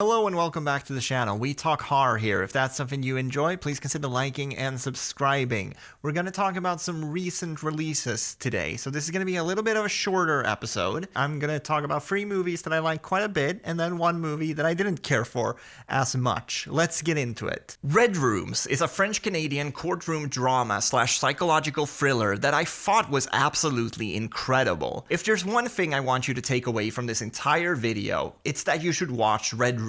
Hello and welcome back to the channel. We talk horror here. If that's something you enjoy, please consider liking and subscribing. We're going to talk about some recent releases today. So this is going to be a little bit of a shorter episode. I'm going to talk about 3 movies that I like quite a bit and then 1 movie that I didn't care for as much. Let's get into it. Red Rooms is a French-Canadian courtroom drama / psychological thriller that I thought was absolutely incredible. If there's one thing I want you to take away from this entire video, it's that you should watch Red Rooms.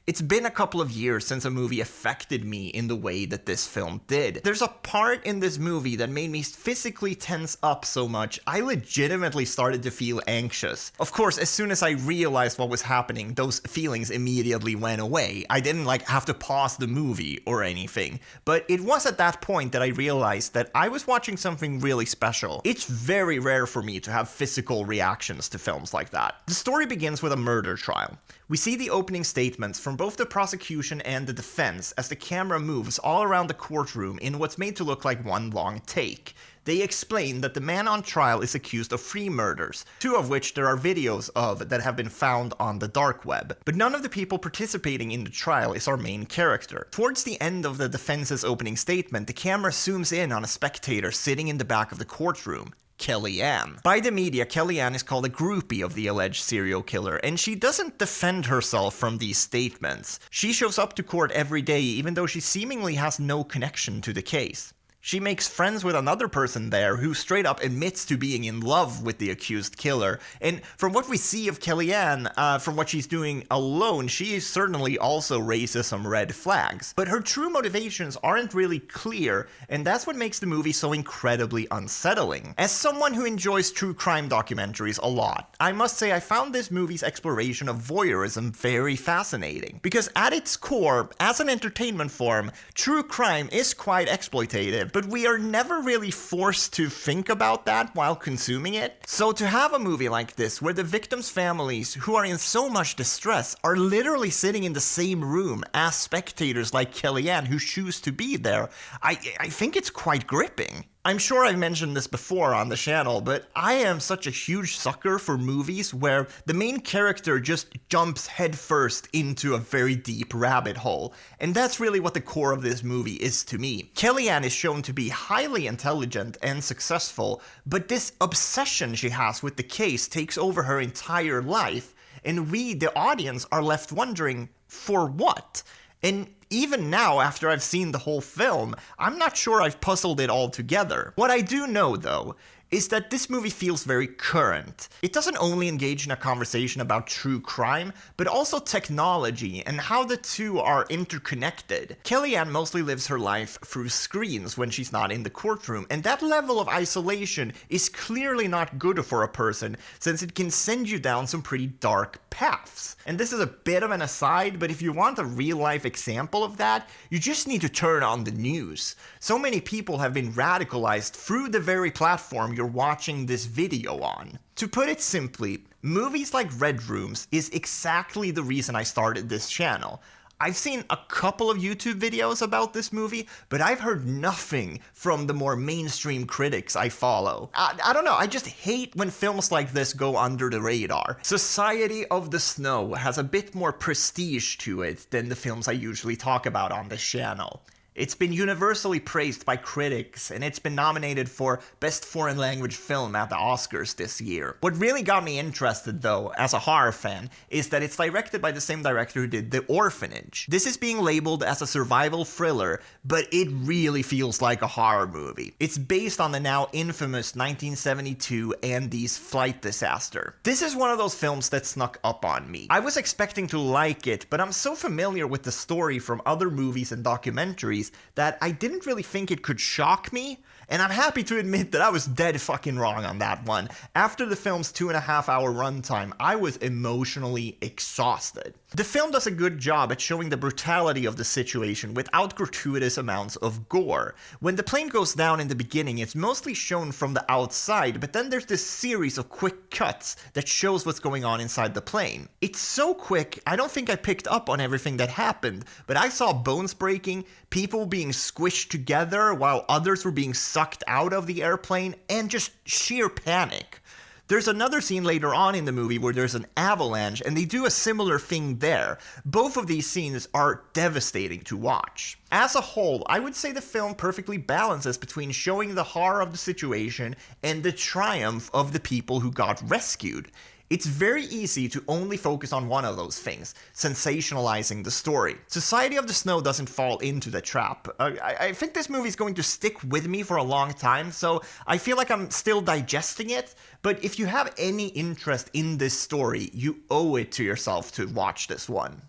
It's been a couple of years since a movie affected me in the way that this film did. There's a part in this movie that made me physically tense up so much, I legitimately started to feel anxious. Of course, as soon as I realized what was happening, those feelings immediately went away. I didn't have to pause the movie or anything. But it was at that point that I realized that I was watching something really special. It's very rare for me to have physical reactions to films like that. The story begins with a murder trial. We see the opening statements from both the prosecution and the defense as the camera moves all around the courtroom in what's made to look like one long take. They explain that the man on trial is accused of 3 murders, 2 of which there are videos of that have been found on the dark web. But none of the people participating in the trial is our main character. Towards the end of the defense's opening statement, the camera zooms in on a spectator sitting in the back of the courtroom. Kellyanne. By the media, Kellyanne is called a groupie of the alleged serial killer, and she doesn't defend herself from these statements. She shows up to court every day even though she seemingly has no connection to the case. She makes friends with another person there who straight up admits to being in love with the accused killer. And from what we see of Kellyanne, from what she's doing alone, she certainly also raises some red flags. But her true motivations aren't really clear, and that's what makes the movie so incredibly unsettling. As someone who enjoys true crime documentaries a lot, I must say I found this movie's exploration of voyeurism very fascinating. Because at its core, as an entertainment form, true crime is quite exploitative. But we are never really forced to think about that while consuming it. So to have a movie like this, where the victims' families, who are in so much distress, are literally sitting in the same room as spectators like Kellyanne who choose to be there, I think it's quite gripping. I'm sure I've mentioned this before on the channel, but I am such a huge sucker for movies where the main character just jumps headfirst into a very deep rabbit hole. And that's really what the core of this movie is to me. Kellyanne is shown to be highly intelligent and successful, but this obsession she has with the case takes over her entire life, and we, the audience, are left wondering, for what? And even now, after I've seen the whole film, I'm not sure I've puzzled it all together. What I do know, though, is that this movie feels very current. It doesn't only engage in a conversation about true crime, but also technology and how the two are interconnected. Kellyanne mostly lives her life through screens when she's not in the courtroom, and that level of isolation is clearly not good for a person, since it can send you down some pretty dark paths. And this is a bit of an aside, but if you want a real-life example of that, you just need to turn on the news. So many people have been radicalized through the very platform you're watching this video on. To put it simply, movies like Red Rooms is exactly the reason I started this channel. I've seen a couple of YouTube videos about this movie, but I've heard nothing from the more mainstream critics I follow. I don't know, I just hate when films like this go under the radar. Society of the Snow has a bit more prestige to it than the films I usually talk about on this channel. It's been universally praised by critics, and it's been nominated for Best Foreign Language Film at the Oscars this year. What really got me interested, though, as a horror fan, is that it's directed by the same director who did The Orphanage. This is being labeled as a survival thriller, but it really feels like a horror movie. It's based on the now infamous 1972 Andes flight disaster. This is one of those films that snuck up on me. I was expecting to like it, but I'm so familiar with the story from other movies and documentaries that I didn't really think it could shock me, and I'm happy to admit that I was dead fucking wrong on that one. After the film's 2.5-hour runtime, I was emotionally exhausted. The film does a good job at showing the brutality of the situation without gratuitous amounts of gore. When the plane goes down in the beginning, it's mostly shown from the outside, but then there's this series of quick cuts that shows what's going on inside the plane. It's so quick, I don't think I picked up on everything that happened, but I saw bones breaking, people being squished together while others were being sucked out of the airplane, and just sheer panic. There's another scene later on in the movie where there's an avalanche, and they do a similar thing there. Both of these scenes are devastating to watch. As a whole, I would say the film perfectly balances between showing the horror of the situation and the triumph of the people who got rescued. It's very easy to only focus on one of those things, sensationalizing the story. Society of the Snow doesn't fall into the trap. I think this movie is going to stick with me for a long time, so I feel like I'm still digesting it, but if you have any interest in this story, you owe it to yourself to watch this one.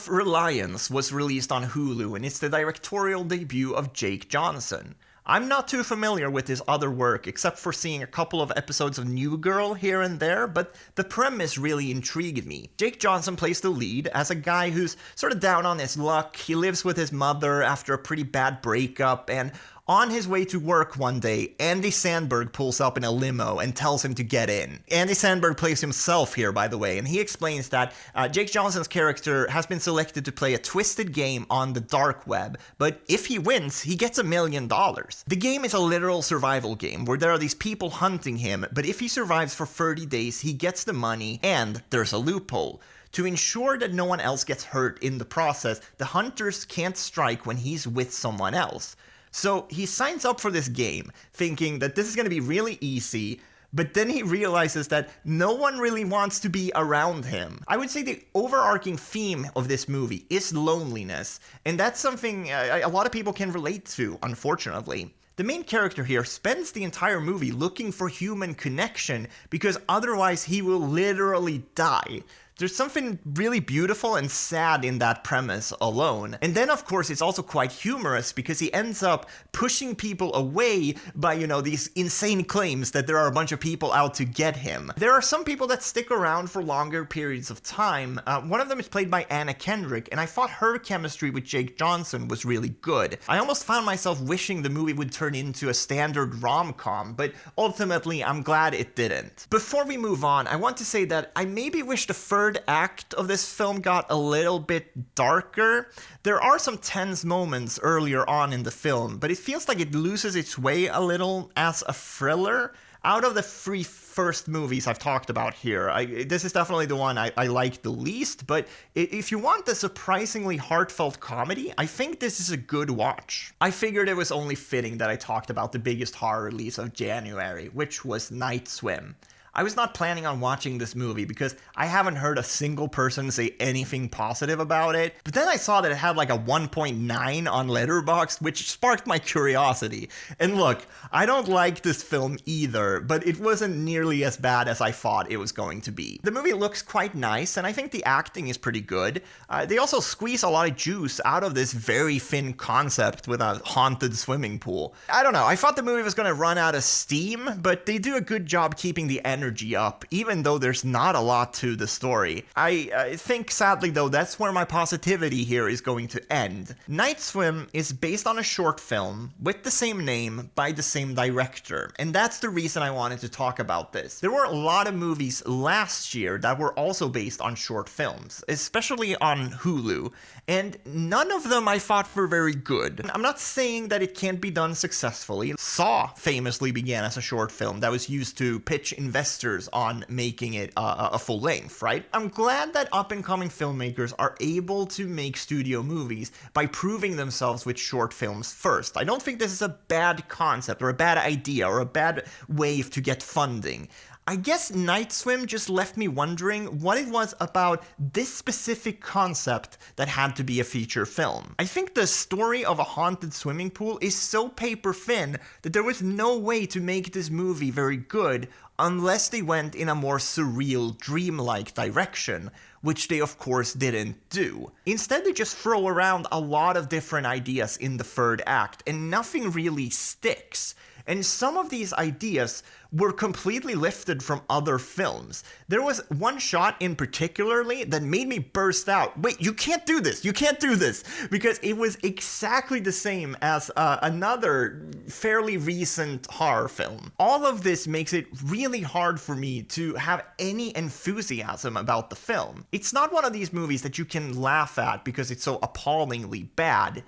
Reliance was released on Hulu, and it's the directorial debut of Jake Johnson. I'm not too familiar with his other work, except for seeing a couple of episodes of New Girl here and there, but the premise really intrigued me. Jake Johnson plays the lead as a guy who's sort of down on his luck. He lives with his mother after a pretty bad breakup, and on his way to work one day, Andy Samberg pulls up in a limo and tells him to get in. Andy Samberg plays himself here, by the way, and he explains that Jake Johnson's character has been selected to play a twisted game on the dark web, but if he wins, he gets $1 million. The game is a literal survival game where there are these people hunting him, but if he survives for 30 days, he gets the money, and there's a loophole. To ensure that no one else gets hurt in the process, the hunters can't strike when he's with someone else. So he signs up for this game, thinking that this is going to be really easy, but then he realizes that no one really wants to be around him. I would say the overarching theme of this movie is loneliness, and that's something a lot of people can relate to, unfortunately. The main character here spends the entire movie looking for human connection because otherwise he will literally die. There's something really beautiful and sad in that premise alone. And then, of course, it's also quite humorous because he ends up pushing people away by, these insane claims that there are a bunch of people out to get him. There are some people that stick around for longer periods of time. One of them is played by Anna Kendrick, and I thought her chemistry with Jake Johnson was really good. I almost found myself wishing the movie would turn into a standard rom-com, but ultimately, I'm glad it didn't. Before we move on, I want to say that I maybe wish the third act of this film got a little bit darker. There are some tense moments earlier on in the film, but it feels like it loses its way a little as a thriller. Out of the three first movies I've talked about here, this is definitely the one I like the least, but if you want a surprisingly heartfelt comedy, I think this is a good watch. I figured it was only fitting that I talked about the biggest horror release of January, which was Night Swim. I was not planning on watching this movie because I haven't heard a single person say anything positive about it, but then I saw that it had like a 1.9 on Letterboxd, which sparked my curiosity. And look, I don't like this film either, but it wasn't nearly as bad as I thought it was going to be. The movie looks quite nice, and I think the acting is pretty good. They also squeeze a lot of juice out of this very thin concept with a haunted swimming pool. I don't know, I thought the movie was going to run out of steam, but they do a good job keeping the energy up, even though there's not a lot to the story. I think, sadly though, that's where my positivity here is going to end. Night Swim is based on a short film with the same name by the same director, and that's the reason I wanted to talk about this. There were a lot of movies last year that were also based on short films, especially on Hulu, and none of them I thought were very good. I'm not saying that it can't be done successfully. Saw famously began as a short film that was used to pitch investors on making it a full length, right? I'm glad that up-and-coming filmmakers are able to make studio movies by proving themselves with short films first. I don't think this is a bad concept or a bad idea or a bad way to get funding. I guess Night Swim just left me wondering what it was about this specific concept that had to be a feature film. I think the story of a haunted swimming pool is so paper thin that there was no way to make this movie very good unless they went in a more surreal, dreamlike direction, which they of course didn't do. Instead, they just throw around a lot of different ideas in the third act, and nothing really sticks. And some of these ideas were completely lifted from other films. There was one shot in particularly that made me burst out. Wait, you can't do this! You can't do this! Because it was exactly the same as another fairly recent horror film. All of this makes it really hard for me to have any enthusiasm about the film. It's not one of these movies that you can laugh at because it's so appallingly bad.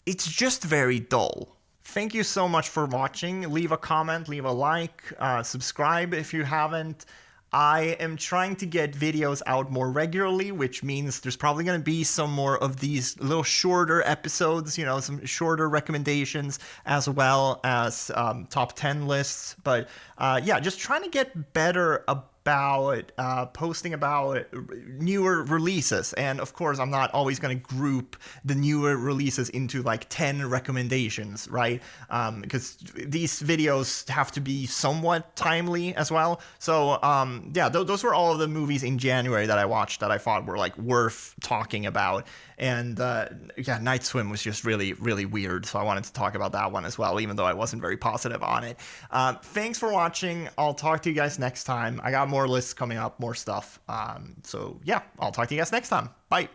It's just very dull. Thank you so much for watching. Leave a comment, leave a like, subscribe if you haven't. I am trying to get videos out more regularly, which means there's probably going to be some more of these little shorter episodes, some shorter recommendations as well as top 10 lists. But yeah, just trying to get better about posting about newer releases. And of course, I'm not always going to group the newer releases into like 10 recommendations, right? Because these videos have to be somewhat timely as well. So yeah, those were all of the movies in January that I watched that I thought were like worth talking about. And yeah, Night Swim was just really, really weird. So I wanted to talk about that one as well, even though I wasn't very positive on it. Thanks for watching. I'll talk to you guys next time. I got more lists coming up, more stuff. So yeah, I'll talk to you guys next time. Bye.